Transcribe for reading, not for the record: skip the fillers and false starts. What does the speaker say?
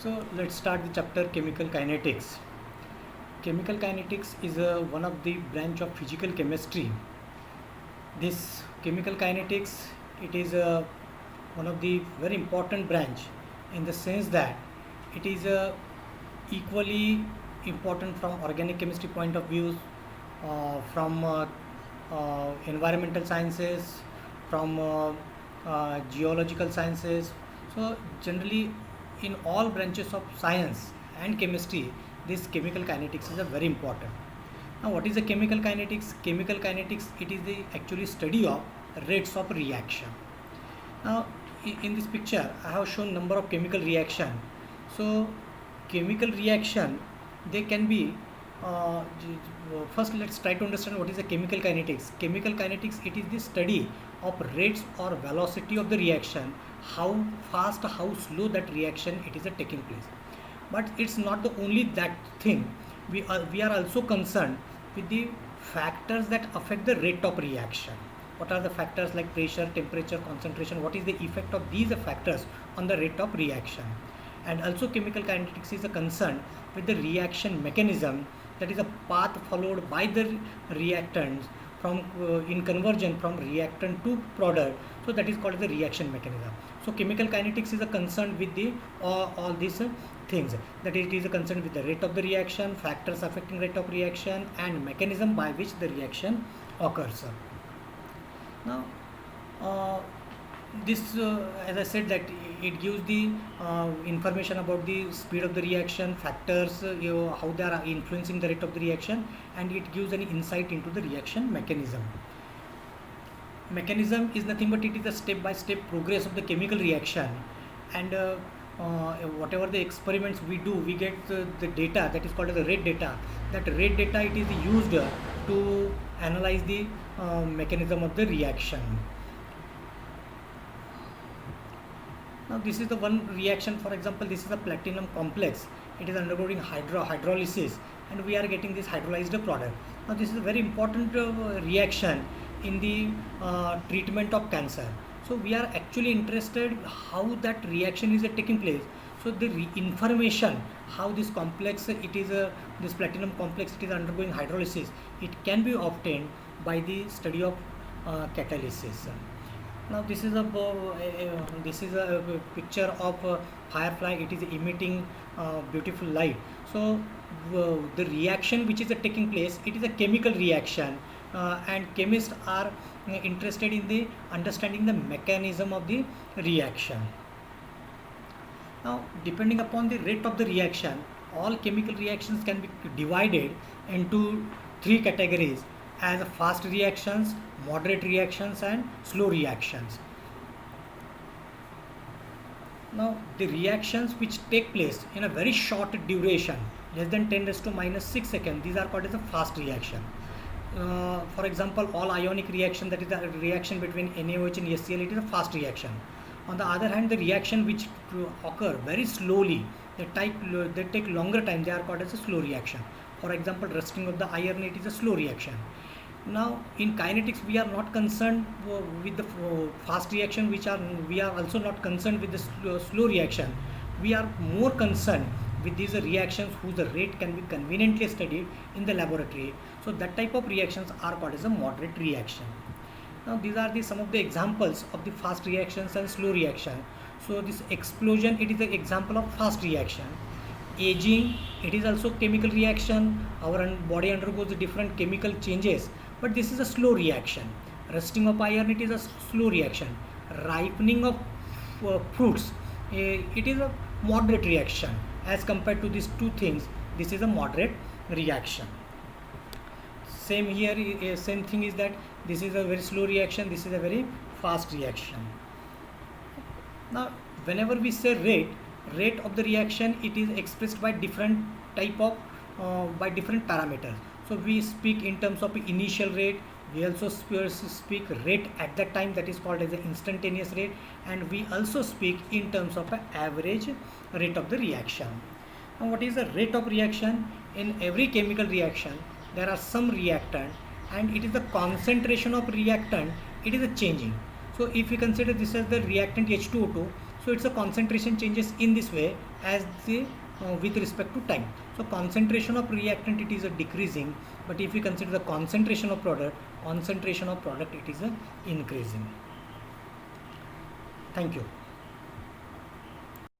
So let's start the chapter chemical kinetics. Chemical kinetics is one of the branch of physical chemistry. This chemical kinetics, it is one of the very important branch in the sense that it is equally important from organic chemistry point of view, from environmental sciences, from geological sciences. So generally in all branches of science and chemistry, this chemical kinetics is a very important. Now what is the chemical kinetics? Chemical kinetics, it is the actually study of rates of reaction. Now in this picture I have shown number of chemical reaction. So chemical reaction, they can be first let's try to understand what is the chemical kinetics. Chemical kinetics, it is the study of rates or velocity of the reaction, how fast, how slow that reaction it is taking place. But it's not the only that thing. We are also concerned with the factors that affect the rate of reaction. What are the factors like pressure, temperature, concentration? What is the effect of these factors on the rate of reaction? And also chemical kinetics is a concern with the reaction mechanism, that is a path followed by the reactants from in conversion from reactant to product. So that is called the reaction mechanism. So chemical kinetics is a concern with the all these things, that it is a concern with the rate of the reaction, factors affecting rate of reaction, and mechanism by which the reaction occurs. Now this as I said, that it gives the information about the speed of the reaction, factors, how they are influencing the rate of the reaction, and it gives an insight into the reaction mechanism. Mechanism is nothing but it is a step by step progress of the chemical reaction, and whatever the experiments we do, we get the data that is called as the rate data. That rate data, it is used to analyze the mechanism of the reaction. Now this is the one reaction. For example, this is a platinum complex. It is undergoing hydrolysis, and we are getting this hydrolyzed product. Now this is a very important reaction in the treatment of cancer. So we are actually interested how that reaction is taking place. So the information how this complex, it is this platinum complex, it is undergoing hydrolysis, it can be obtained by the study of catalysis. Now this is a picture of a firefly. It is emitting beautiful light. So the reaction which is taking place, it is a chemical reaction, and chemists are interested in the understanding the mechanism of the reaction. Now depending upon the rate of the reaction, all chemical reactions can be divided into three categories, as fast reactions, moderate reactions, and slow reactions. Now the reactions which take place in a very short duration, less than 10 raised to minus 6 seconds, these are called as a fast reaction. For example, all ionic reaction, that is the reaction between NaOH and HCl, it is a fast reaction. On the other hand, the reaction which occur very slowly, they take longer time, they are called as a slow reaction. For example, rusting of the iron, it is a slow reaction. Now in kinetics, we are not concerned with the fast reaction, we are also not concerned with the slow reaction. We are more concerned with these reactions whose rate can be conveniently studied in the laboratory. So that type of reactions are called as a moderate reaction. Now these are some of the examples of the fast reactions and slow reaction. So this explosion, it is an example of fast reaction. Aging, it is also chemical reaction. Our body undergoes different chemical changes, but this is a slow reaction. Rusting of iron, it is a slow reaction. Ripening of fruits, it is a moderate reaction. As compared to these two things, this is a moderate reaction. Same here, same thing is that this is a very slow reaction, this is a very fast reaction. Now whenever we say rate of the reaction, it is expressed by different type of by different parameters. So we speak in terms of initial rate, we also speak rate at that time, that is called as the instantaneous rate, and we also speak in terms of an average rate of the reaction. Now what is the rate of reaction? In every chemical reaction there are some reactant, and it is the concentration of reactant, it is a changing. So if we consider this as the reactant H2O2, So it's a concentration changes in this way as the with respect to time. So concentration of reactant, it is a decreasing, but if we consider the concentration of product, it is a increasing. Thank you.